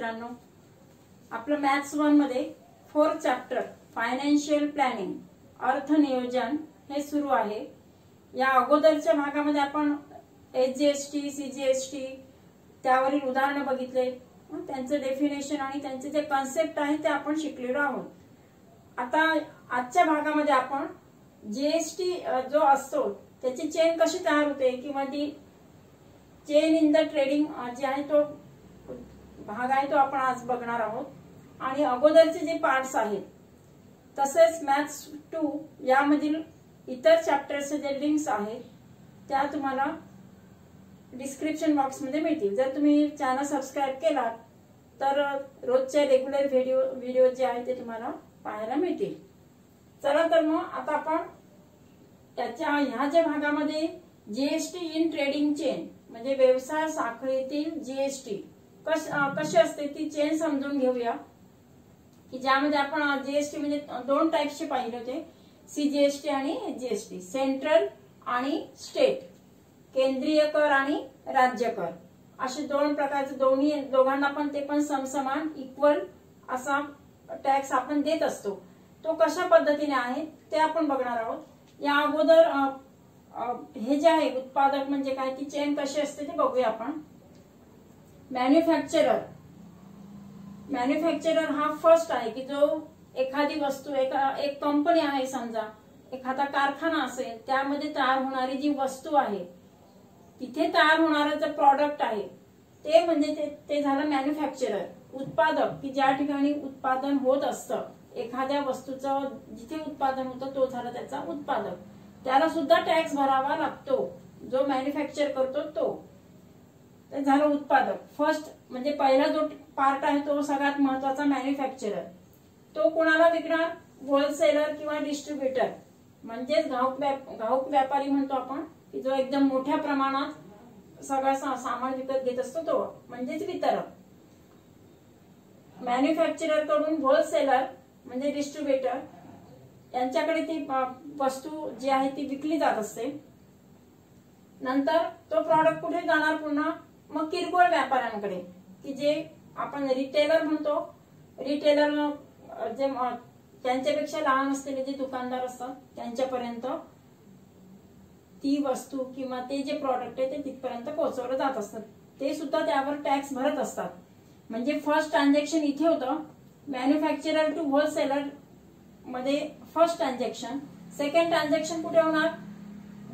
मुलांनो, आपलं मॅथ्स 1 मध्ये 4th चॅप्टर फायनान्शियल प्लॅनिंग अर्थ नियोजन हे सुरू आहे। या अगोदरच्या भागामध्ये आपण एचजीएसटी सीजीएसटी त्यावरील उदाहरण बघितले, त्यांचे डेफिनेशन आणि त्यांचे जे कन्सेप्ट आहे ते आपण शिकलेलो आहोत। आता आजच्या भागामध्ये आपण जीएसटी जो असतो त्याची चेन कशी तयार होते किंवा ती चेन इन द ट्रेडिंग जे आहे तो भाग आहे तो आपण आज बघणार आहोत। आणि अगोदरचे जे पार्ट्स आहेत तसेच मॅथ्स 2 यामधील इतर चॅप्टर्सचे जे लिंक्स आहेत त्या तुम्हाला डिस्क्रिप्शन बॉक्स मध्ये मिळतील। जर तुम्ही चॅनल सबस्क्राइब केला तर रोजचे रेग्युलर व्हिडिओ जे आहेत ते तुम्हाला पाहायला मिळतील। चला तर मग आता आपण त्याच्या ह्या ज्या भागामध्ये जीएसटी इन ट्रेडिंग चेन म्हणजे व्यवसाय साखळीतील जीएसटी कशी असते ती चेन समजून घेऊया। की ज्यामध्ये आपण जीएसटी म्हणजे 2 टाइप्सचे पाहिले होते, सीजीएसटी आणि जीएसटी, सेंट्रल आणि स्टेट, केंद्रीय कर आणि राज्य कर, असे 2 प्रकारचे दोघांना पण ते पण समसमान इक्वल असा टॅक्स आपण देत असतो। तो कशा पद्धतीने आहे ते आपण बघणार आहोत। या अगोदर हे जे आहे उत्पादक म्हणजे काय ती चेन कशी असते ते बघूया आपण। मॅन्युफॅक्चरर हा फर्स्ट आहे की जो एखादी वस्तू एक कंपनी आहे, समजा एखादा कारखाना असेल त्यामध्ये तयार होणारी जी वस्तू आहे तिथे तयार होणारा जो प्रॉडक्ट आहे ते म्हणजे ते झालं मॅन्युफॅक्चरर। उत्पादक की ज्या ठिकाणी उत्पादन होत असतं एखाद्या वस्तूचं जिथे उत्पादन होतं तो झाला त्याचा उत्पादक, त्याला सुद्धा टॅक्स भरावा लागतो जो मॅन्युफॅक्चर करतो तो झालं उत्पादक। फर्स्ट म्हणजे पहिला जो पार्ट आहे तो सगळ्यात महत्वाचा मॅन्युफॅक्चरर। तो कोणाला विकणार? होलसेलर किंवा डिस्ट्रीब्युटर म्हणजेच घाऊक व्यापारी म्हणतो आपण की जो एकदम मोठ्या प्रमाणात सगळं सामान विकत घेत असतो तो म्हणजेच वितरक। मॅन्युफॅक्चरर कडून होलसेलर म्हणजे डिस्ट्रीब्युटर यांच्याकडे ती वस्तू जी आहे ती विकली जात असते। नंतर तो प्रॉडक्ट कुठे जाणार? पुन्हा मग किरकोळ व्यापाऱ्यांकडे की जे आपण रिटेलर म्हणतो। रिटेलर जे त्यांच्यापेक्षा लहान असलेले जे दुकानदार असतात त्यांच्यापर्यंत ती वस्तू किंवा ते जे प्रॉडक्ट आहे ते तिथपर्यंत पोहोचवलं जात असतात, ते सुद्धा त्यावर टॅक्स भरत असतात। म्हणजे फर्स्ट ट्रान्झॅक्शन इथे होतं मॅन्युफॅक्चरर टू होलसेलर मध्ये फर्स्ट ट्रान्झॅक्शन। सेकंड ट्रान्झॅक्शन कुठे होणार?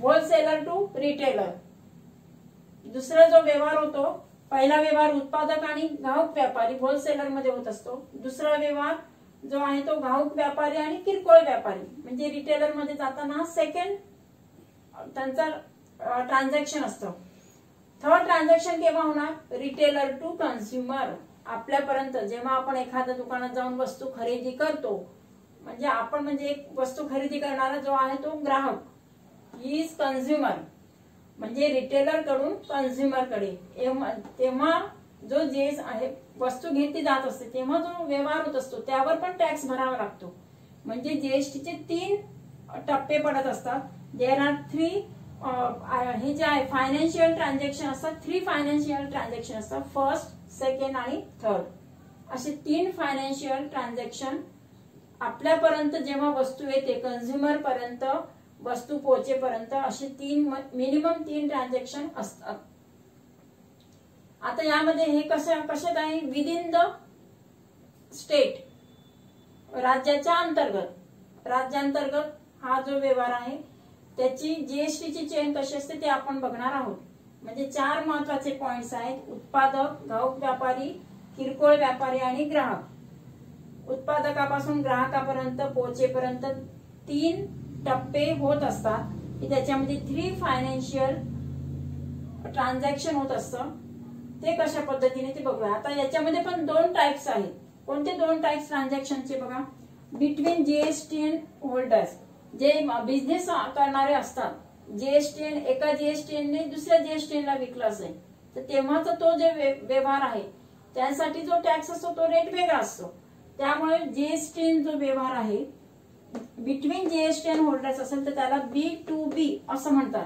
Wholesaler to retailer. दुसरा जो व्यवहार होतो, पहिला व्यवहार उत्पादक आणि घाऊक व्यापारी होलसेलर मध्ये होत असतो। दुसरा व्यवहार जो आहे तो घाऊक व्यापारी आणि किरकोळ व्यापारी म्हणजे रिटेलर मध्ये जाताना सेकंड त्यांचा ट्रान्झॅक्शन असतं। थर्ड ट्रान्झॅक्शन केव्हा होणार? Retailer to consumer. आपल्यापर्यंत जेव्हा आपण एखाद्या दुकानात जाऊन वस्तू खरेदी करतो म्हणजे आपण म्हणजे एक वस्तू खरेदी करणारा जो आहे तो ग्राहक, ही इज कन्झ्युमर म्हणजे रिटेलर कडून कन्झ्युमर कडे, तेव्हा जो जे आहे वस्तू घेतली जात असते तेव्हा जो व्यवहार होत असतो त्यावर पण टॅक्स भरावा लागतो। म्हणजे जीएसटीचे 3 टप्पे पडत असतात। देयर आर 3 हे जे आहे फायनान्शियल ट्रान्झॅक्शन असतात, 3 फायनान्शियल ट्रान्झॅक्शन असतात, फर्स्ट सेकंड आणि थर्ड असे 3 फायनान्शियल ट्रान्झॅक्शन आपल्यापर्यंत जेव्हा वस्तू येते कन्झ्युमर पर्यंत वस्तू पोहोचेपर्यंत असे मिनिमम 3 ट्रान्झॅक्शन असतात। आता यामध्ये हे कशात आहे? विदिन द स्टेट, राज्याच्या राज्यांतर्गत हा जो व्यवहार आहे त्याची जीएसटीची चेन कशी असते ते आपण बघणार आहोत। म्हणजे 4 महत्वाचे पॉइंट्स आहेत, उत्पादक, घाऊक व्यापारी, किरकोळ व्यापारी आणि ग्राहक। उत्पादकापासून ग्राहकापर्यंत पोहोचेपर्यंत 3 टप्पे होत असतात की त्याच्यामध्ये 3 फायनान्शियल ट्रान्झॅक्शन होत असतं। ते कशा पद्धतीने ते बघूया। आता याच्यामध्ये पण 2 टाइप्स आहेत। कोणते 2 टाइप्स ट्रान्झॅक्शनचे बघा? बिटवीन जीएसटीएन होल्डर्स, जे बिझनेस करणारे असतात, जीएसटीएन एका जीएसटीएनने दुसऱ्या जीएसटीएनला विकला असेल तर तेव्हाचा तो जे व्यवहार आहे त्यासाठी जो टॅक्स असतो तो रेट वेगळा असतो। त्यामुळे जीएसटीएन जो व्यवहार आहे बिटवीन जीएसटीएन होल्डर्स असेल तर त्याला B2B असं म्हणतात,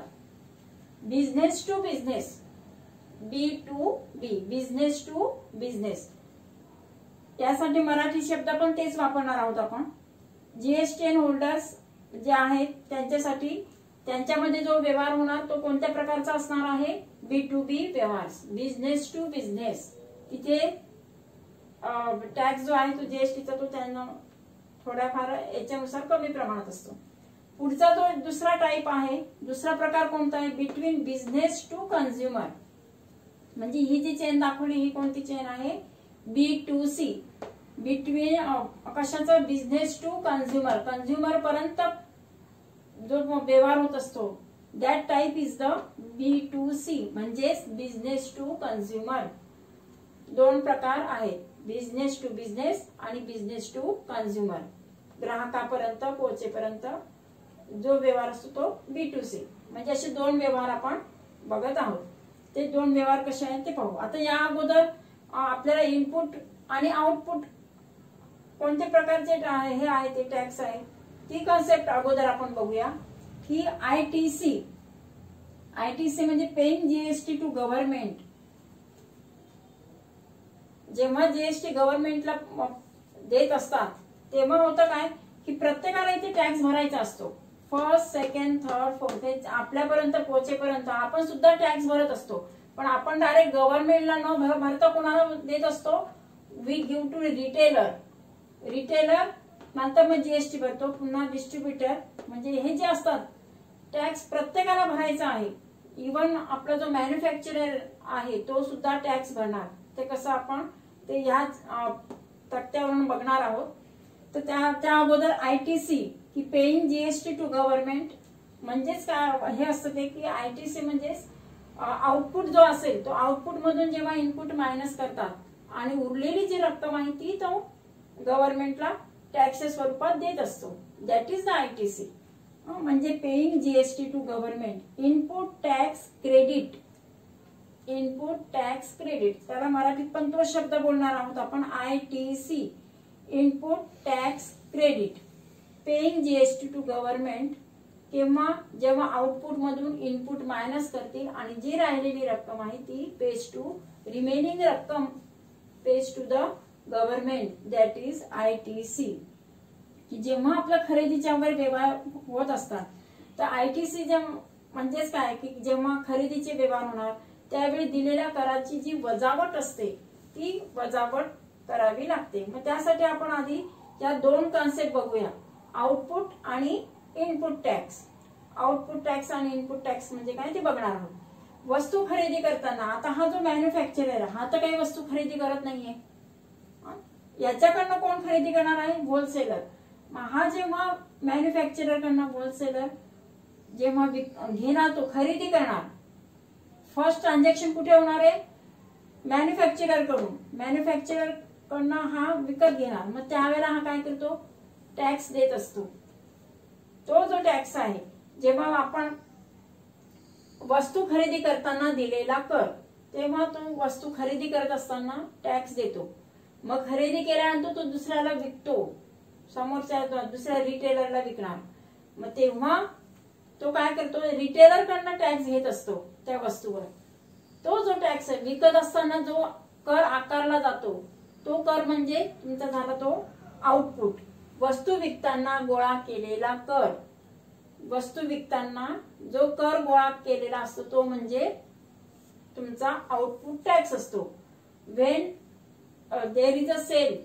business to business, B2B business to business. यासाठी मराठी शब्द पण तेच वापरणार आहोत आपण. जीएसटीएन होल्डर्स जे आहेत त्यांच्यासाठी त्यांच्यामध्ये जो व्यवहार होणार तो कोणत्या प्रकारचा असणार आहे, B2B व्यवहार, बिझनेस टू बिझनेस. तिथे टॅक्स जो आहे तो जीएसटीचा तो त्यांना थोड्याफार याच्यानुसार कमी प्रमाणात असतो. पुढचा जो दुसरा टाईप आहे, दुसरा प्रकार कोणता आहे, बिटवीन बिझनेस टू कन्झ्युमर. म्हणजे ही जी चेन दाखवली ही कोणती चेन आहे, B2C. बिटवीन कशाचं, बिझनेस टू कन्झ्युमर, कन्झ्युमर पर्यंत जो व्यवहार होत असतो that type is the B2C म्हणजेच बिझनेस टू कन्झ्युमर. दोन प्रकार आहेत, बिझनेस टू बिझनेस आणि बिझनेस टू कन्झ्युमर. ग्राहकापर्यंत पोहोचेपर्यंत जो व्यवहार असतो तो B2C. म्हणजे असे दोन व्यवहार आपण बघत आहोत. ते दोन व्यवहार कसे आहेत ते पाहू. आता या अगोदर आपल्याला इनपुट आणि आउटपुट कोणत्या प्रकारचे हे आहे ते टॅक्स आहे ती कन्सेप्ट अगोदर आपण बघूया. ही ITC म्हणजे पेइंग जीएसटी टू गव्हर्नमेंट. जेव्हा जीएसटी गव्हर्नमेंटला देत असतात तेव्हा होतं काय की प्रत्येकाला इथे टॅक्स भरायचा असतो. फर्स्ट, सेकंड, थर्ड, फोर्थ हे आपल्यापर्यंत पोहोचेपर्यंत आपण सुद्धा टॅक्स भरत असतो. पण आपण डायरेक्ट गव्हर्नमेंटला न भरता कोणाला देत असतो, वी गिव्ह टू रिटेलर नंतर मग जीएसटी भरतो, पुन्हा डिस्ट्रीब्युटर. म्हणजे हे जे असतात टॅक्स प्रत्येकाला भरायचा आहे. इव्हन आपला जो मॅन्युफॅक्चरर आहे तो सुद्धा टॅक्स भरणार. ते कसं आपण ते ह्याच तक्त्यावरून बघणार आहोत. तर त्या अगोदर ITC की पेइंग जीएसटी टू गव्हर्नमेंट म्हणजेच काय हे असतं ते की ITC म्हणजेच आउटपुट जो असेल तो आउटपुट मधून जेव्हा इनपुट मायनस करतात आणि उरलेली जी रक्कम आहे ती तो गव्हर्नमेंटला टॅक्सच्या स्वरूपात देत असतो. That is the ITC. म्हणजे paying GST to government. Input tax credit, input tax credit त्याला मराठीत पण तो शब्द बोलणार आहोत आपण, ITC input tax credit. Paying GST to government जेव्हा आउटपुट मधून इनपुट मायनस करतील आणि जी राहिलेली रक्कम आहे ती पेज टू रिमेनिंग रक्कम pays to the government, that is ITC. की जेव्हा आपल्या खरेदीच्या वगैरे व्यवहार होत असतात तर ITC म्हणजेच काय की जेव्हा खरेदीचे व्यवहार होणार त्यावेळी दिलेल्या कराची जी वजावट असते ती वजावट करावी लागते. मग त्यासाठी आपण आधी या दोन कन्सेप्ट बघूया, आउटपुट आणि इनपुट टॅक्स. आउटपुट टॅक्स आणि इनपुट टॅक्स म्हणजे काय ते बघणार आहोत. वस्तू खरेदी करताना आता हा जो मॅन्युफॅक्चरर हा तर काही वस्तू खरेदी करत नाहीये, याच्याकडनं कोण खरेदी करणार आहे, होलसेलर. हा जेव्हा मॅन्युफॅक्चरर कडनं होलसेलर जेव्हा घेणार तो खरेदी करणार, फर्स्ट ट्रान्झॅक्शन कुठे होणार आहे, मॅन्युफॅक्चरर कडून. मॅन्युफॅक्चरर कडनं हा विकत घेणार. मग त्यावेळेला हा काय करतो, टॅक्स देत असतो. तो जो टॅक्स आहे जेव्हा आपण वस्तू खरेदी करताना दिलेला कर तेव्हा तो वस्तू खरेदी करत असताना टॅक्स देतो. मग खरेदी केल्यानंतर तो दुसऱ्याला विकतो, समोरच्या दुसऱ्या रिटेलरला विकणार. मग तेव्हा तो काय करतो, रिटेलर कडनं टॅक्स घेत असतो त्या वस्तूवर. तो जो टॅक्स आहे विकत असताना जो कर आकारला जातो तो कर म्हणजे तुमचा झाला तो आउटपुट. वस्तू विकताना गोळा केलेला कर, वस्तू विकताना जो कर गोळा केलेला असतो तो म्हणजे तुमचा आउटपुट टॅक्स असतो. When there is a sale,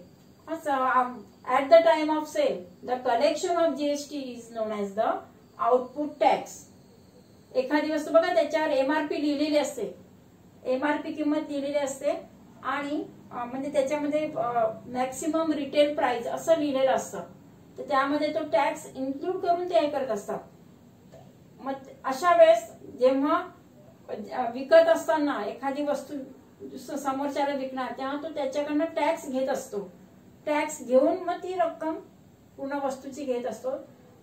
at the time of sale the collection of GST is known as the output tax. एखादी वस्तू बघा त्याच्यावर MRP लिहिलेली असते, MRP किंमत लिहिलेली असते आणि म्हणजे त्याच्यामध्ये मॅक्सिमम रिटेल प्राइस असं लिहिलेलं असतं. तर त्यामध्ये तो टॅक्स इन्क्लूड करून ते करत असतात. मग अशा वेळेस जेव्हा विकत असताना एखादी वस्तू समोरच्याला विकणार तेव्हा तो त्याच्याकडनं टॅक्स घेत असतो. टॅक्स घेऊन मग ती रक्कम पूर्ण वस्तूची घेत असतो.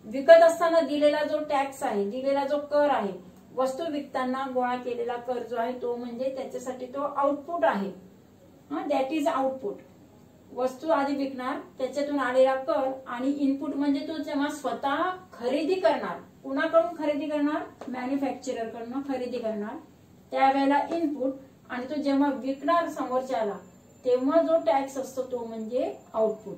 विकत असताना दिलेला जो टॅक्स आहे, दिलेला जो कर आहे, वस्तू विकताना गोळा केलेला कर जो आहे तो म्हणजे त्याच्यासाठी तो आउटपुट आहे. That is output. वस्तू आधी विकणार त्याच्यातून आलेला कर आणि इनपुट म्हणजे तो जेव्हा स्वतः खरेदी करणार, कुणाकडून खरेदी करणार, मॅन्युफॅक्चरर कडून खरेदी करणार त्यावेळेला इनपुट, आणि तो जेव्हा विकणार समोरच्याला तेव्हा जो टॅक्स असतो तो म्हणजे आउटपुट.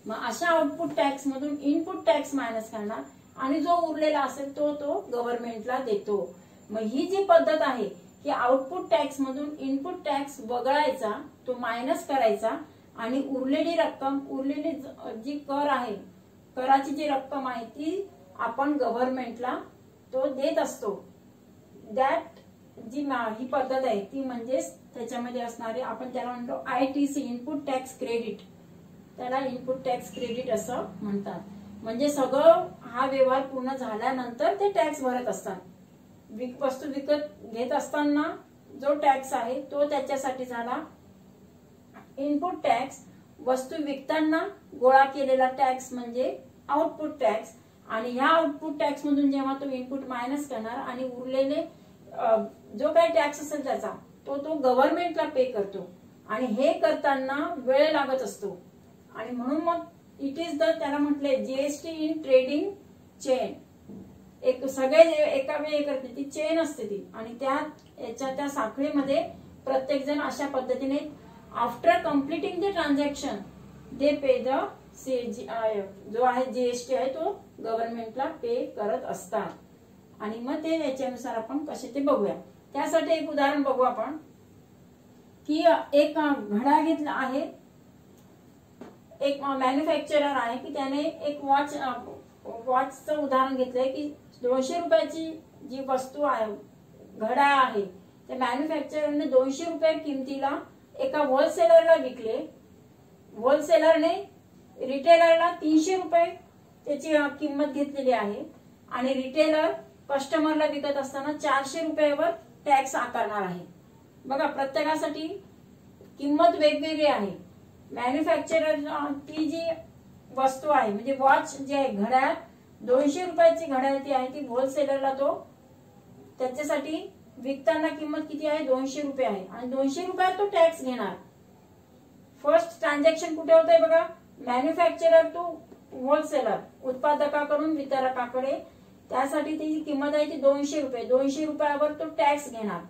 मग अशा आउटपुट टॅक्स मधून इनपुट टॅक्स मायनस करणार आणि जो उरलेला असेल तो गव्हर्नमेंटला देतो. मग ही जी पद्धत आहे की आउटपुट टॅक्स मधून इनपुट टॅक्स वगळायचा, तो मायनस करायचा आणि उरलेली रक्कम, उरलेली जी कर आहे, कराची जी रक्कम आहे ती आपण गव्हर्नमेंटला तो देत असतो. दॅट जी ही पद्धत आहे ती म्हणजेच त्याच्यामध्ये असणारे, आपण त्याला म्हणतो ITC, इनपुट टॅक्स क्रेडिट. त्याला इनपुट टॅक्स क्रेडिट असं म्हणतात. म्हणजे सगळं हा व्यवहार पूर्ण झाल्यानंतर ते टॅक्स भरत असतात. वस्तू विकत घेत असताना जो टॅक्स आहे तो त्याच्यासाठी झाला इनपुट टॅक्स. वस्तू विकताना गोळा केलेला टॅक्स म्हणजे आउटपुट टॅक्स. आणि ह्या आउटपुट टॅक्स मधून जेव्हा तो इनपुट मायनस करणार आणि उरलेले जो काही टॅक्स असेल त्याचा तो गव्हर्नमेंटला पे करतो. आणि हे करताना वेळ लागत असतो आणि म्हणून मग इट इज द, त्याला म्हटले जीएसटी इन ट्रेडिंग चेन. एक सगळे एका वेळी करते ती चेन असते ती, आणि त्या साखळीमध्ये प्रत्येक जण अशा पद्धतीने after completing the transaction they pay the जो आहे जीएसटी आहे तो गव्हर्नमेंटला पे करत असतात. आणि मग ते याच्यानुसार आपण कसे ते बघूया. त्यासाठी एक उदाहरण बघू आपण की एक घड्याळ घेतला आहे. एक मॅन्युफॅक्चरर आहे की त्याने एक वॉचचं उदाहरण घेतलंय की 200 रुपयाची जी वस्तू आहे, घड्याळ आहे, त्या मॅन्युफॅक्चररने 200 रुपये किमतीला एका होलसेलरला विकले. होलसेलरने रिटेलरला 300 रुपये त्याची किंमत घेतलेली आहे आणि रिटेलर कस्टमरला विकत असताना 400 रुपयावर टॅक्स आकारणार आहे. बघा, प्रत्येकासाठी किंमत वेगवेगळी आहे. मॅन्युफॅक्चरर ती जी वस्तू आहे म्हणजे वॉच जे आहे, घड्याळ 200 रुपयाची घड्याळ ती आहे, ती होलसेलरला तो त्याच्यासाठी विकताना किंमत किती आहे, 200 रुपये आहे आणि 200 रुपयात तो टॅक्स घेणार. फर्स्ट ट्रान्झॅक्शन कुठे होत आहे बघा, मॅन्युफॅक्चरर टू होलसेलर, उत्पादकाकडून वितरकाकडे. त्यासाठी ती किंमत आहे ती 200 रुपये. 200 रुपयावर तो टॅक्स घेणार.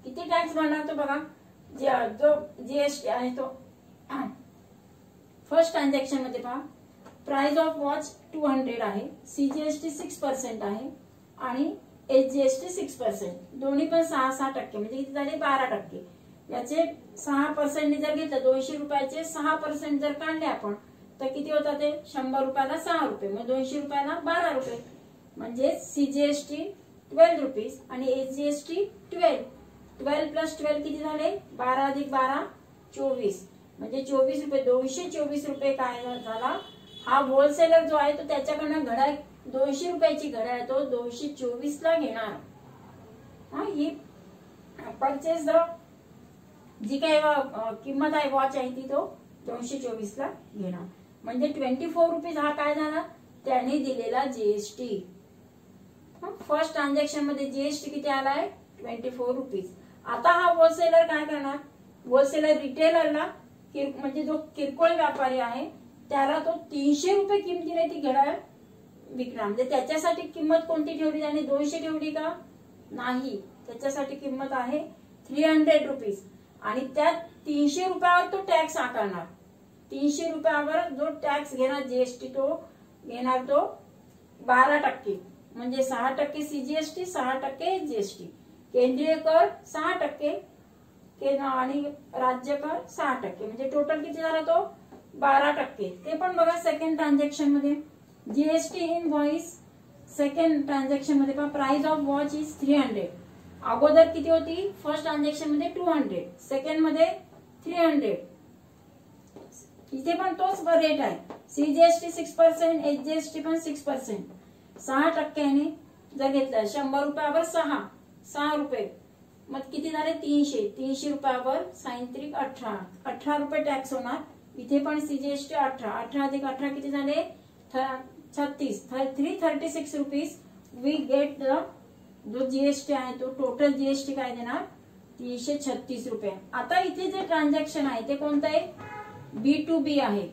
किती टॅक्स भरणार तो बघा, जो जीएसटी आहे तो. फर्स्ट ट्रान्झॅक्शन मध्ये पहा, प्राइस ऑफ वॉच 200 आहे, सीजीएसटी 6% आहे आणि एचजीएसटी 6%. दोन्ही पण 6% म्हणजे किती झाले, 12%. याचे 6% जर घेतलं, 200 रुपयाचे 6% जर काढले आपण तर किती होतात ते, 100 रुपयाला 6 रुपये, मग 200 रुपयाला 12 रुपये. म्हणजे सीजीएसटी 12 रुपीज आणि एचजीएसटी 12. 12 प्लस 12 किती झाले, 12 अधिक 12 24. म्हणजे 24 रुपये, 224 रुपये काय झाला. हा होलसेलर जो आहे तो त्याच्याकडनं घड्याळ 200 रुपयाची घड्याळ तो 224 ला घेणार. ही परचेस जी काही किंमत आहे वॉच आहे ती तो 224 ला घेणार. म्हणजे 24 रुपीज हा काय झाला, त्याने दिलेला जीएसटी. फर्स्ट ट्रान्झॅक्शन मध्ये जीएसटी किती आलाय, 24 रुपीज. आता हा होलसेलर काय करणार, होलसेलर रिटेलरला म्हणजे जो किरकोळ व्यापारी आहे त्याला तो 300 रुपये किमतीने ती घड्याळ विकणार. म्हणजे त्याच्यासाठी किंमत कोणती ठेवली, त्याने 200 ठेवली का, नाही, त्याच्यासाठी किंमत आहे 300 रुपीज. आणि त्या 300 रुपयावर तो टॅक्स आकारणार. 300 रुपयावर जो टॅक्स घेणार जीएसटी तो घेणार तो 12%. म्हणजे 6% सीजीएसटी, 6% जीएसटी. केंद्रीय कर 6% आणि राज्य कर 6%. म्हणजे टोटल किती झाला तो 12%. ते पण बघा सेकंड ट्रान्झॅक्शन मध्ये जीएसटी इनव्हॉइस. सेकंड ट्रान्झॅक्शन मध्ये पहा, प्राइस ऑफ वॉच इज 300. अगोदर किती होती, फर्स्ट ट्रान्झॅक्शन मध्ये 200, सेकंड मध्ये 300. इथे पण तोच रेट आहे. सीजीएसटी 6%, एचजीएसटी पण 6%. 6%ने जर घेतलं 100 रुपयावर 6 रुपये, मग किती झाले 300. 300 रुपयावर सायंत्रिक 18 रुपये टॅक्स होणार. इथे पण सीजीएसटी 18 अधिक 18 किती झाले 36. 336 रुपीज वी गेट द जो जीएसटी आहे तो टोटल जीएसटी काय देणार 336 रुपये. आता इथे जे ट्रान्झॅक्शन आहे ते कोणतं आहे, B2B आहे.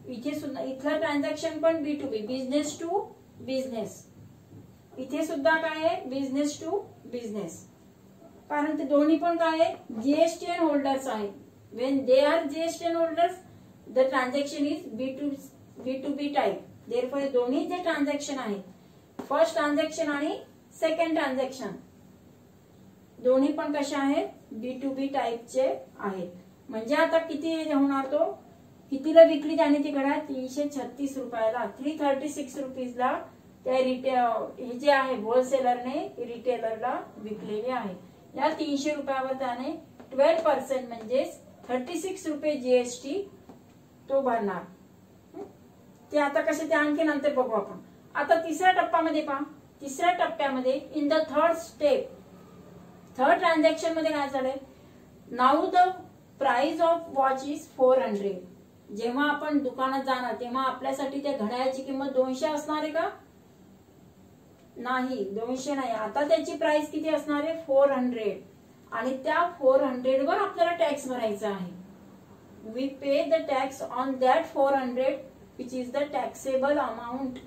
इथे सुद्धा इथलं ट्रान्झॅक्शन पण B2B, बिझनेस टू बिझनेस. इथे सुद्धा काय आहे, बिझनेस टू बिझनेस. कारण ते दोन्ही पण काय आहे, जीएसटीएन होल्डर्स आहे. When they are GSTN holders the transaction is B to B type. Therefore दोन्ही जे ट्रान्झॅक्शन आहेत, फर्स्ट ट्रान्झॅक्शन आणि सेकंड ट्रान्झॅक्शन, दोन्ही पण कशा आहेत, बी टू बी टाईपचे आहेत. म्हणजे आता किती होणार, तो कितीला विकली त्याने ती घड्याळ, 336 रुपयाला, 336 रुपीजला त्या हे जे आहे होलसेलरने रिटेलरला विकलेले आहे. या 300 रुपयावर त्याने 12% म्हणजे 36 रुपये जीएसटी तो भरणार. ते आता कसे ते आणखी नंतर बघू आपण. आता तिसऱ्या टप्प्यामध्ये पहा, तिसऱ्या टप्प्यामध्ये in the third step, third transaction मध्ये काय झालंय, now the price of watch is 400. जेव्हा आपण दुकानात जाणार तेव्हा आपल्यासाठी त्या घड्याळाची किंमत 200 असणार आहे का, नाही, 200 नाही. आता त्याची प्राइस किती असणार आहे, 400. आणि त्या 400 वर आपल्याला टॅक्स भरायचा आहे. We pay the tax on that 400 which is the taxable amount,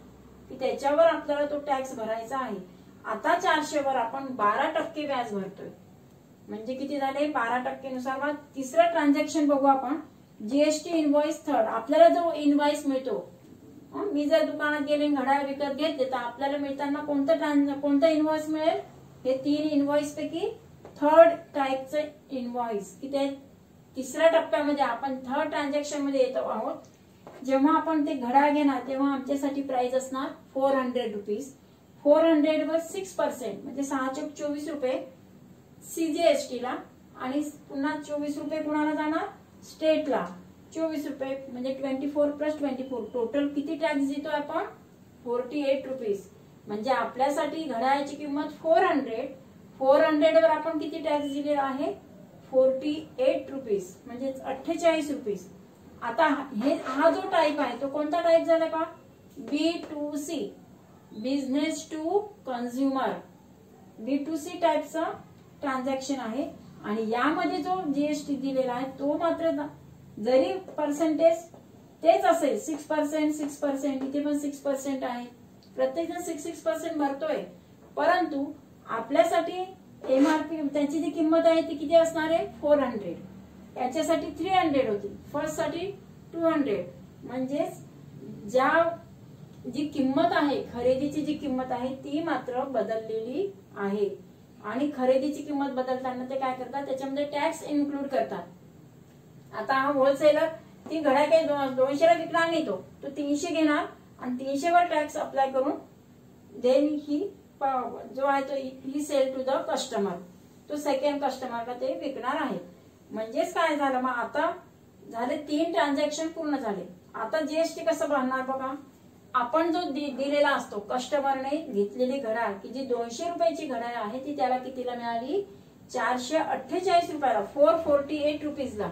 की त्याच्यावर आपल्याला तो टॅक्स भरायचा आहे. आता 400 वर आपण 12% व्याज भरतोय, म्हणजे किती झाले, 12% नुसार. तिसरं ट्रान्झॅक्शन बघू आपण, जीएसटी इनव्हॉइस थर्ड. आपल्याला जो इनव्हॉइस मिळतो, मी जर दुकानात गेले घड्याळ विकत घेतले तर आपल्याला मिळताना कोणतं इनव्हॉइस मिळेल, हे 3 इनव्हॉइस पैकी थर्ड टाईपचं इनव्हॉइस, की ते तिसऱ्या टप्प्यामध्ये आपण थर्ड ट्रान्झॅक्शन मध्ये येतो आहोत. जेव्हा आपण ते घड्याळ घेणार तेव्हा आमच्यासाठी प्राइस असणार 400 रुपीज. 400 वर 6% म्हणजे 6 24 रुपये सीजीएसटी ला, आणि पुन्हा 24 रुपये कुणाला जाणार, स्टेटला. 24 रुपये म्हणजे 24 प्लस 24, टोटल किती टॅक्स देतो आपण, 48 रुपीज. म्हणजे आपल्यासाठी घड्याळाची किंमत 400, 400 वर आपण किती टॅक्स दिलेला आहे, 48 रुपीज म्हणजे 48 रुपीज. आता हा जो टाईप आहे तो कोणता टाईप झाला का, B2C, business to consumer, B2C टाईपचा ट्रान्झॅक्शन आहे. आणि यामध्ये जो जीएसटी दिलेला आहे तो मात्र जरी पर्सेंटेज तेच असेल 6%, 6%, इथे पण 6% आहे, प्रत्येक जण 6% भरतोय, परंतु आपल्यासाठी एमआरपी त्याची जी किंमत आहे ती किती असणार आहे, 400. याच्यासाठी 300 होती, फर्स्ट साठी 200. म्हणजेच जी किंमत आहे, खरेदीची जी किंमत आहे ती मात्र बदललेली आहे. आणि खरेदीची किंमत बदलताना ते काय करतात, त्याच्यामध्ये टॅक्स इन्क्लूड करतात. आता हा होलसेलर ती घड्याळ काही 200 ला विकणार नाही, तो 300 घेणार आणि 300 वर टॅक्स अप्लाय करून देन ही जो आहे तो ही सेल टू द कस्टमर, तो सेकंड कस्टमरला ते विकणार आहे. म्हणजेच काय झालं, मग आता झाले 3 ट्रान्झॅक्शन पूर्ण झाले. आता जीएसटी कसं भरणार बघा, आपण जो दिलेला असतो कस्टमरने घेतलेली घड्याळ, की जी 200 रुपयाची घड्याळ आहे ती त्याला कितीला मिळाली, 448 रुपयाला, 448 रुपीजला.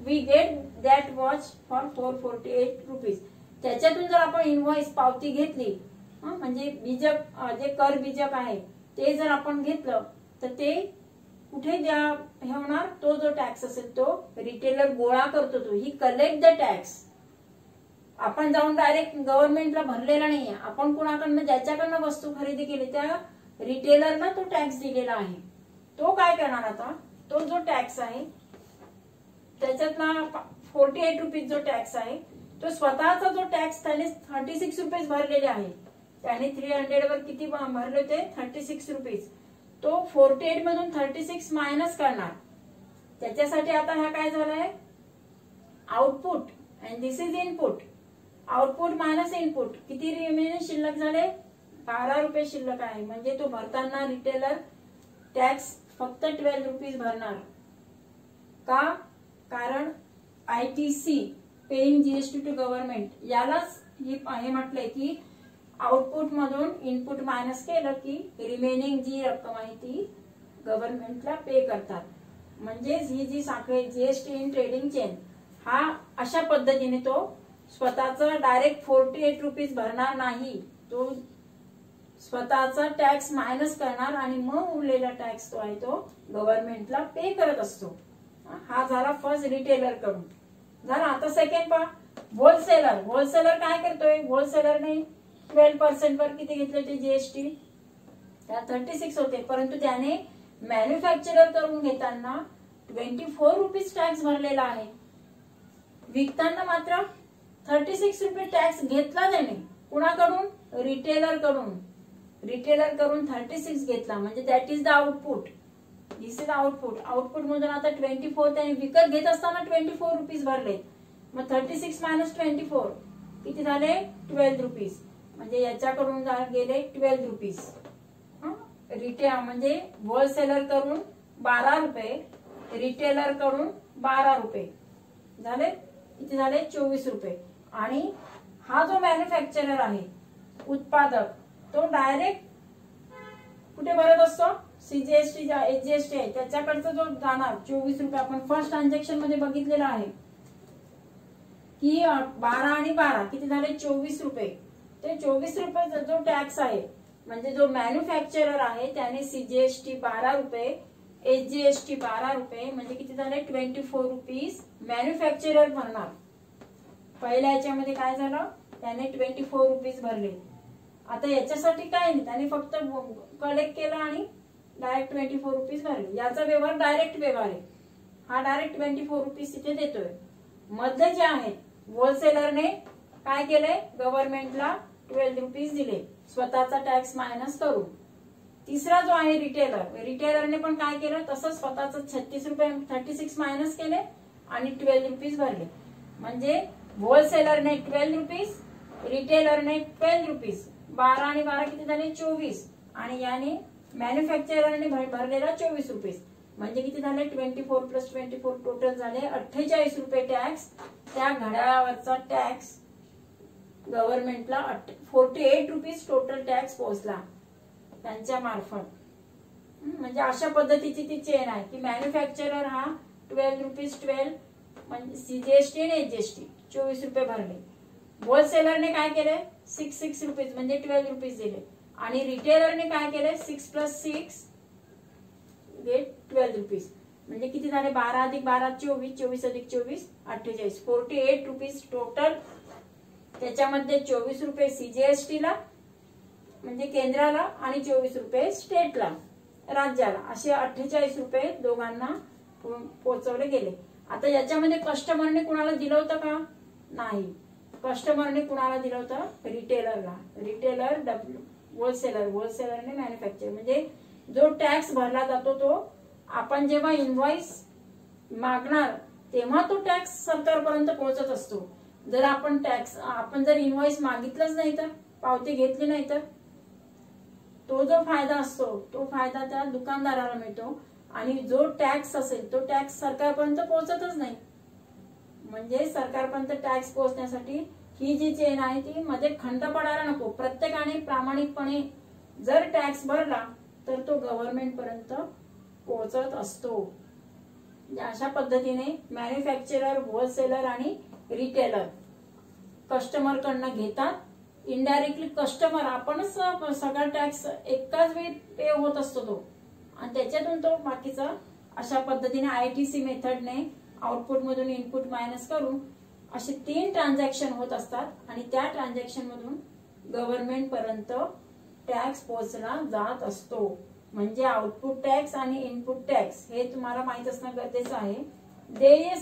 We get that watch for 448 rupees. त्याच्यातून जर आपण इनव्हॉइस पावती घेतली, म्हणजे बीजक जे कर बीजक आहे ते जर आपण घेतलं तर ते कुठे द्या हे होणार, तो जो टॅक्स असेल तो रिटेलर गोळा करतो, तो ही कलेक्ट द टॅक्स. आपण जाऊन डायरेक्ट गव्हर्नमेंटला भरलेला नाहीये, आपण कुणाकडनं ज्याच्याकडनं वस्तू खरेदी केली त्या रिटेलरला तो टॅक्स दिलेला आहे. तो काय करणार, आता तो जो टॅक्स आहे त्याच्यातला 48 रुपीज जो टॅक्स आहे तो स्वतःचा जो टॅक्स त्याने 36 रुपीज भरलेले आहे, त्याने 300 वर किती भरले होते, 36 रुपीज. तो 48 मधून 36 मायनस करणार. त्याच्यासाठी आता हा काय झालाय, output and this is input. Output minus input किती रिमेनिंग शिल्लक झाले, 12 रुपये शिल्लक आहे. म्हणजे तो भरताना रिटेलर टॅक्स फक्त 12 रुपीज भरणार. का, कारण ITC paying GST to government, यालाच हे म्हटलंय की आउटपुट मधून इनपुट मायनस केलं की रिमेनिंग जी रक्कम आहे ती गव्हर्नमेंटला पे करतात. म्हणजेच ही जी साखळी जीएसटी इन ट्रेडिंग चेन, हा अशा पद्धतीने तो स्वतःचा डायरेक्ट 48 रुपीज भरणार नाही, तो स्वतःचा टॅक्स मायनस करणार आणि मग उरलेला टॅक्स तो आहे तो गव्हर्नमेंटला पे करत असतो. हा झाला फर्स्ट रिटेलर कडून झाला. आता सेकंड पहा, होलसेलर. होलसेलर काय करतोय, होलसेलरने 12% वर किती घेतले होते जीएसटी, त्या 36 होते, परंतु त्याने मॅन्युफॅक्चरर करून घेताना 24 रुपीज टॅक्स भरलेला आहे, विकताना मात्र 36 रुपये टॅक्स घेतला त्याने. कुणाकडून? रिटेलर कडून. रिटेलर कडून 36 घेतला, म्हणजे that is the output. This is output. Output मधून आता 24 त्याने विकत घेत असताना 24 रुपीज भरले. मग 36 मायनस 24 किती झाले? 12 रुपीज. म्हणजे याच्याकडून गेले 12 रुपीज. रिटेल म्हणजे होलसेलर कडून 12 रुपये, रिटेलर कडून 12 रुपये झाले. किती झाले? 24 रुपये. आणि हा जो मॅन्युफॅक्चरर आहे, उत्पादक, तो डायरेक्ट कुठे भरत असतो? सीजीएसटी एचजीएसटी आहे त्याच्याकडचा जो जाणार 24 रुपये. आपण फर्स्ट ट्रान्झॅक्शन मध्ये बघितलेलं आहे की 12 आणि 12 किती झाले? 24 रुपये. ते 24 रुपये जो टॅक्स आहे, म्हणजे जो मॅन्युफॅक्चरर आहे त्याने सीजीएसटी 12 रुपये, एचजीएसटी 12 रुपये, म्हणजे किती झाले? 24 रुपीज मॅन्युफॅक्चरर भरणार. पहिल्या याच्यामध्ये काय झालं? त्याने 24 रुपीज भरले. आता याच्यासाठी काय नाही, त्याने फक्त कलेक्ट केलं आणि डायरेक्ट 24 रुपीज भरले. याचा व्यवहार डायरेक्ट व्यवहार आहे. हा डायरेक्ट 24 रुपीज तिथे देतोय. मध्ये जे आहेत, होलसेलरने काय केलंय? गव्हर्नमेंटला 12 रुपीज दिले स्वतःचा टॅक्स मायनस करून. तिसरा जो आहे रिटेलर, रिटेलरने पण काय केलं? तसंच स्वतःचा 36 रुपये 36 मायनस केले आणि 12 रुपीज भरले. म्हणजे होलसेलरने 12 रुपीज, रिटेलरने 12 रुपीज. 12 आणि 12 किती झाले? 24. आणि याने मॅन्युफॅक्चररने भरलेला 24 रुपीज. म्हणजे किती झाले? 24 प्लस 24 टोटल झाले 48 रुपये टॅक्स. त्या घड्याळावरचा टॅक्स गव्हर्नमेंटला 48 रुपीज टोटल टॅक्स पोहोचला त्यांच्या मार्फत. म्हणजे अशा पद्धतीची ती चेन आहे की मॅन्युफॅक्चरर हा 12 रुपीज 12 म्हणजे सीजीएसटी आणि एचजीएसटी 24 रुपये भरले. होलसेलरने काय केले? 6 रुपीज म्हणजे 12 रुपीज दिले. आणि रिटेलरने काय केले? 6 प्लस 6 12 रुपीज. म्हणजे किती झाले? 12 अधिक 12 24, 24 अधिक 24 48, 48 रुपीज टोटल. त्याच्यामध्ये 24 रुपये सीजीएसटीला म्हणजे केंद्राला आणि 24 रुपये स्टेटला राज्याला, असे 48 रुपये दोघांना पोहोचवले गेले. आता याच्यामध्ये कस्टमरने कुणाला दिलं होतं का? नाही. कस्टमरने कुणाला दिलं होतं? रिटेलरला. रिटेलर होलसेलर, होलसेलरने मॅन्युफॅक्चर. म्हणजे जो टॅक्स भरला जातो तो आपण जेव्हा इनव्हॉइस मागणार तेव्हा तो टॅक्स सरकारपर्यंत पोहोचत असतो. जर आपण जर इनव्हॉइस मागितलंच नाही तर, पावती घेतली नाही तर, तो जो फायदा असतो तो फायदा त्या दुकानदाराला मिळतो. आणि जो टॅक्स असेल तो टॅक्स सरकारपर्यंत पोहोचतच नाही. म्हणजे सरकारपर्यंत टॅक्स पोहोचण्यासाठी ही जी चेन आहे ती मध्ये खंड पडायला नको. प्रत्येकाने प्रामाणिकपणे जर टॅक्स भरला तर तो गव्हर्नमेंट पर्यंत पोहोचत असतो. अशा पद्धतीने मॅन्युफॅक्चरर, होलसेलर आणि रिटेलर कस्टमर कडनं घेतात. इनडायरेक्टली कस्टमर आपणच सगळा टॅक्स एकाच वेळी पे होत असतो तो, आणि त्याच्यातून तो बाकीचा अशा पद्धतीने आयटीसी मेथडने आउटपुट मधून इनपुट मायनस करून असे 3 ट्रान्झॅक्शन होत असतात. आणि त्या ट्रान्झॅक्शन मधून गव्हर्नमेंट पर्यंत टॅक्स पोहोचला जात असतो. म्हणजे आउटपुट टॅक्स आणि इनपुट टॅक्स हे तुम्हाला माहित असणं गरजेचं आहे. देय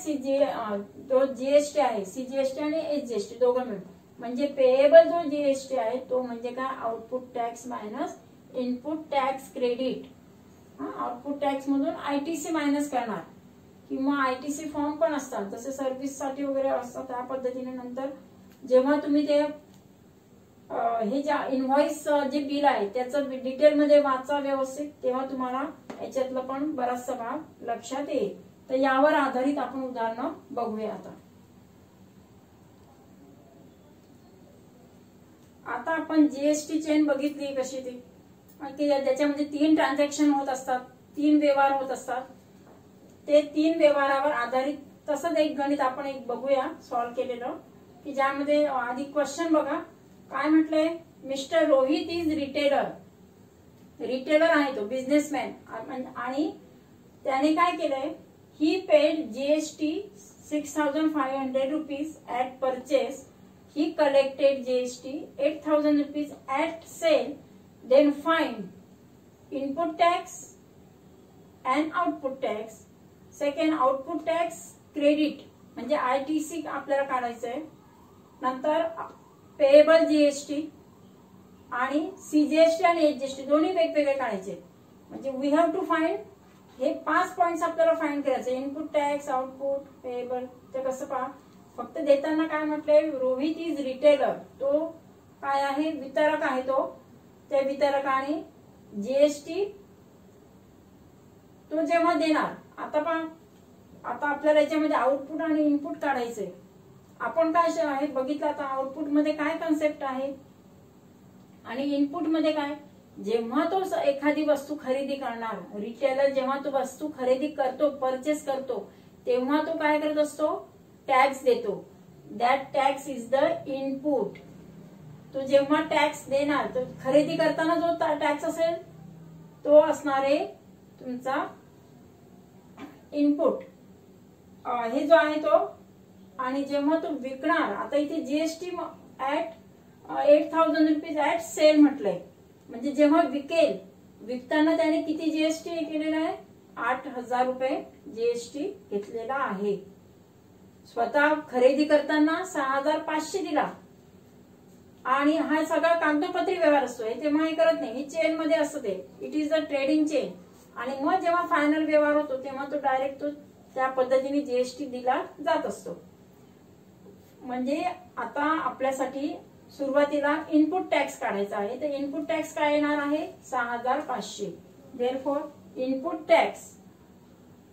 जो जीएसटी आहे, सीजीएसटी आणि एचजीएसटी दोघं मिळून, म्हणजे पेएबल जो जीएसटी आहे तो म्हणजे काय? Output tax minus input tax credit. Output tax मधून आयटीसी मायनस करणार, किंवा आयटीसी फॉर्म पण असतात जसे सर्व्हिस साठी वगैरे असतात त्या पद्धतीने. नंतर जेव्हा तुम्ही ते हे जे इनव्हॉइस जे बिल आहे त्याचं डिटेल मध्ये वाचा व्यवस्थित, तेव्हा तुम्हाला याच्यातलं पण बराचसा भाग लक्षात येईल. तर यावर आधारित आपण उदाहरणं बघूया. आता आपण जीएसटी चेन बघितली कशी ती, की त्याच्यामध्ये 3 ट्रान्झॅक्शन होत असतात, 3 व्यवहार होत असतात. ते 3 व्यवहारावर आधारित तसंच एक गणित आपण एक बघूया सॉल्व्ह केलेलं, की ज्यामध्ये आधी क्वेश्चन बघा काय म्हटलंय. Mister Rohit is retailer. Retailer आहे तो, बिझनेसमॅन. आणि त्याने काय केलंय? He paid GST 6,500 rupees at purchase. He collected GST 8,000 rupees at sale. Then find input tax, and output tax. Second output tax credit म्हणजे ITC आपल्याला काढायचं आहे. नंतर पेएबल GST आणि CGST आणि HGST दोन्ही वेगवेगळे काढायचे. म्हणजे वी हॅव टू फाइंड हे 5 पॉइंट्स आपल्याला फाइंड करायचे. Input tax, output, payable. ते कसं पहा, फक्त देताना काय म्हटलंय, रोहित इज रिटेलर. तो काय आहे, वितरक आहे. तो त्या वितरकाने GST तो जेव्हा देणार. आता पहा, आता आपल्याला याच्यामध्ये आउटपुट आणि इनपुट काढायचंय. आपण काय आहे बघितलं आता, आउटपुट मध्ये काय कन्सेप्ट आहे आणि इनपुट मध्ये काय. जेव्हा तो एखादी वस्तू खरेदी करणार, रिटेलर जेव्हा तो वस्तू खरेदी करतो, परचेस करतो, तेव्हा तो काय करत असतो, टॅक्स देतो. That tax is the input. तो जेव्हा टॅक्स देणार, तो खरेदी करताना जो टॅक्स असेल तो असणार आहे तुमचा इनपुट, हे जो आहे तो. आणि जेव्हा तो विकणार, आता इथे GST at 8,000 rupees at sale म्हटलंय. म्हणजे जेव्हा विकेल, विकताना त्याने किती GST केलेला आहे, 8,000 रुपये GST घेतलेला आहे. स्वतः खरेदी करताना 6,500 दिला. आणि हा सगळा कागदोपत्री व्यवहार असतो. तेव्हा हे करत नाही, ही चेन मध्ये असतं ते. It is the trading chain. आणि मग जेव्हा फायनल व्यवहार होतो तेव्हा तो डायरेक्ट तो त्या पद्धतीने GST दिला जात असतो. म्हणजे आता आपल्यासाठी सुरुवातीला इनपुट टॅक्स काढायचा आहे. तर इनपुट टॅक्स काय येणार आहे, 6,500. Therefore input tax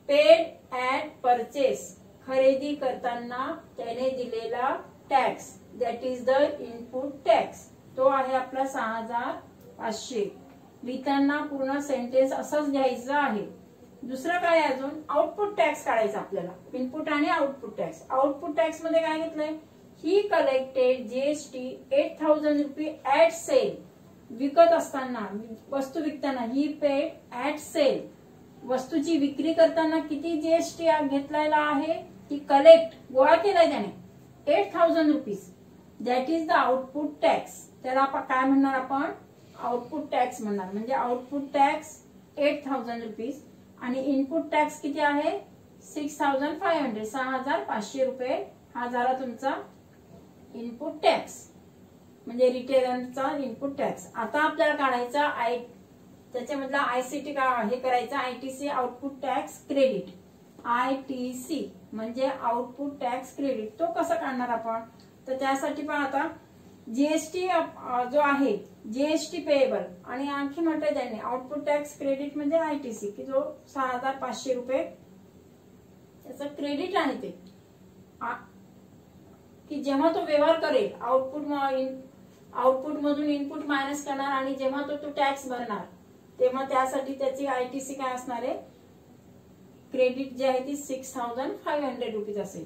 paid at purchase, खरेदी करताना त्याने दिलेला tax, that is the input tax. तो आहे आपला 6,500. लिहिताना पूर्ण सेंटेन्स असंच घ्यायचं आहे. दुसरं काय अजून, आउटपुट टॅक्स काढायचा आपल्याला. इनपुट आणि आउटपुट टॅक्स. आउटपुट टॅक्स मध्ये काय घेतलंय, ही कलेक्टेड GST 8,000 रुपये ऍट सेल. विकत असताना, वस्तू विकताना, ही पेड ऍट सेल. वस्तूची विक्री करताना किती GST घेतलेला आहे, ती कलेक्ट गोळा केलाय त्याने 8,000 rupees. That is the output tax. त्याला आपण काय म्हणणार, आपण आउटपुट टॅक्स म्हणणार. म्हणजे आउटपुट टॅक्स 8,000 रुपीज आणि इनपुट टॅक्स किती आहे, 6,500. 6,500 रुपये हा झाला तुमचा इनपुट टॅक्स, म्हणजे रिटेलरचा इनपुट टॅक्स. आता आपल्याला काढायचा त्याच्यामधला ICT का हे करायचा, ITC output tax credit. ITC म्हणजे आउटपुट टॅक्स क्रेडिट. तो कसा काढणार आपण, तर त्यासाठी पण आता GST जो आहे, GST पेएबल आणि आणखी म्हटलं त्यांनी आउटपुट टॅक्स क्रेडिट म्हणजे ITC, की जो 6,500 रुपये त्याचं क्रेडिट आहे. ते की जेव्हा तो व्यवहार करेल, आउटपुट मधून इनपुट मायनस करणार आणि जेव्हा तो टॅक्स भरणार, तेव्हा त्यासाठी त्याची ITC काय असणार आहे, क्रेडिट जे आहे ती 6,500 रुपीज असेल.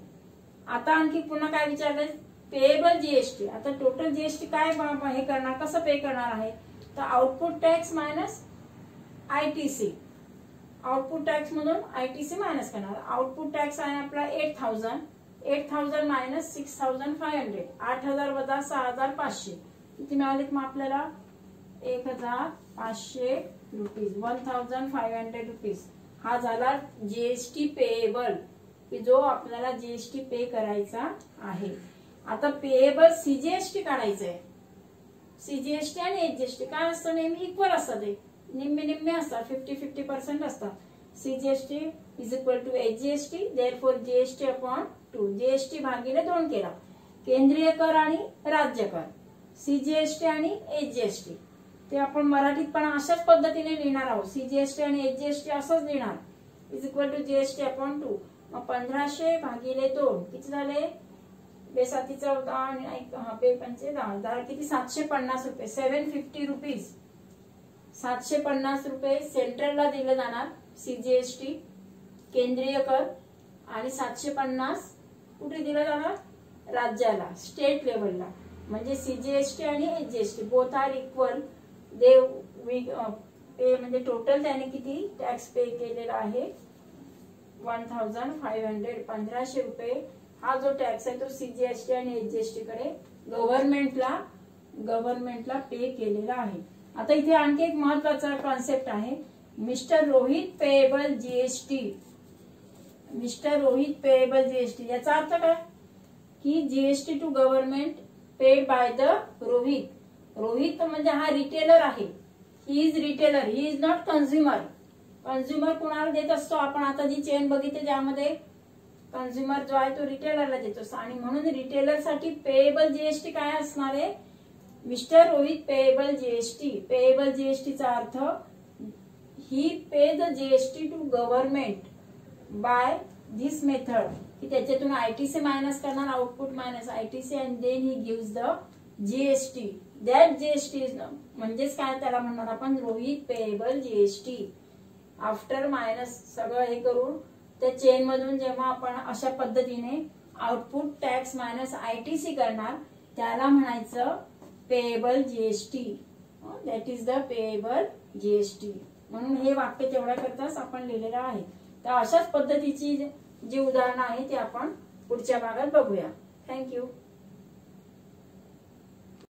आता आणखी पुन्हा काय विचारलंय, पेएबल GST. आता टोटल GST काय हे करणार, कसं पे करणार आहे, तर output tax minus ITC. Output tax मधून ITC मायनस करणार. आउटपुट टॅक्स आहे आपला 8,000. 8,000 मायनस 6,500. 8,000 वजा 6,500 किती मिळालेत मग आपल्याला, 1,500 रुपीज. 1,500 रुपीज हा झाला GST पेएबल, की जो आपल्याला GST पे करायचा आहे. आता पेएबल CGST काढायचंय. CGST आणि HGST काय असतं, नेहमी इक्वल असतात, ते निम्मे निम्मे असतात, 50-50% असतात. CGST is equal to HGST. Therefore GST upon 2. GST भागिले 2 केला. केंद्रीय कर आणि राज्य कर, CGST आणि HGST. ते आपण मराठीत पण अशाच पद्धतीने लिहिणार आहोत. CGST आणि HGST असंच लिहिणार, is equal to GST upon 2. मग 1,500 भागिले 2 किती झाले, 2-7-14 आणि 5-5-10 किती, 750 रुपये. 750 रुपीज, 750 रुपये सेंट्रलला दिलं जाणार CGST केंद्रीय कर, आणि 750 कुठे दिलं जाणार, राज्याला, स्टेट लेवलला. म्हणजे CGST आणि HGST बोथ आर इक्वल. पे म्हणजे टोटल त्याने किती टॅक्स पे केलेला आहे, 1,500. 1,500 रुपये हा जो टॅक्स आहे तो CGST आणि HGST कडे गव्हर्नमेंटला पे केलेला आहे. आता इथे आणखी एक महत्वाचा कॉन्सेप्ट आहे, mister Rohit payable GST. Mister Rohit payable GST याचा अर्थ काय की GST to government paid by the Rohit. Rohit म्हणजे हा रिटेलर आहे. He is retailer, he is not consumer. Consumer कुणाला देत असतो आपण, आता जी चेन बघितली त्यामध्ये कन्झ्युमर जो आहे तो रिटेलरला देत असतो. आणि म्हणून रिटेलर साठी पेएबल जीएसटी काय असणार आहे, mister Rohit payable GST. Payable जीएसटीचा अर्थ he pay the GST to government by this method, की त्याच्यातून आयटीसी मायनस करणार, output minus ITC and then he gives the GST. That GST is म्हणजेच काय त्याला म्हणणार आपण Rohit payable GST. After minus सगळं हे करून त्या चेन मधून जेव्हा आपण अशा पद्धतीने आउटपुट टॅक्स मायनस आयटीसी करणार त्याला म्हणायचं payable GST. That is the payable GST. म्हणून हे वाक्य तेवढ्या करताच आपण लिहिलेलं आहे. तर अशाच पद्धतीची जी उदाहरणं आहे ती आपण पुढच्या भागात बघूया. थँक्यू.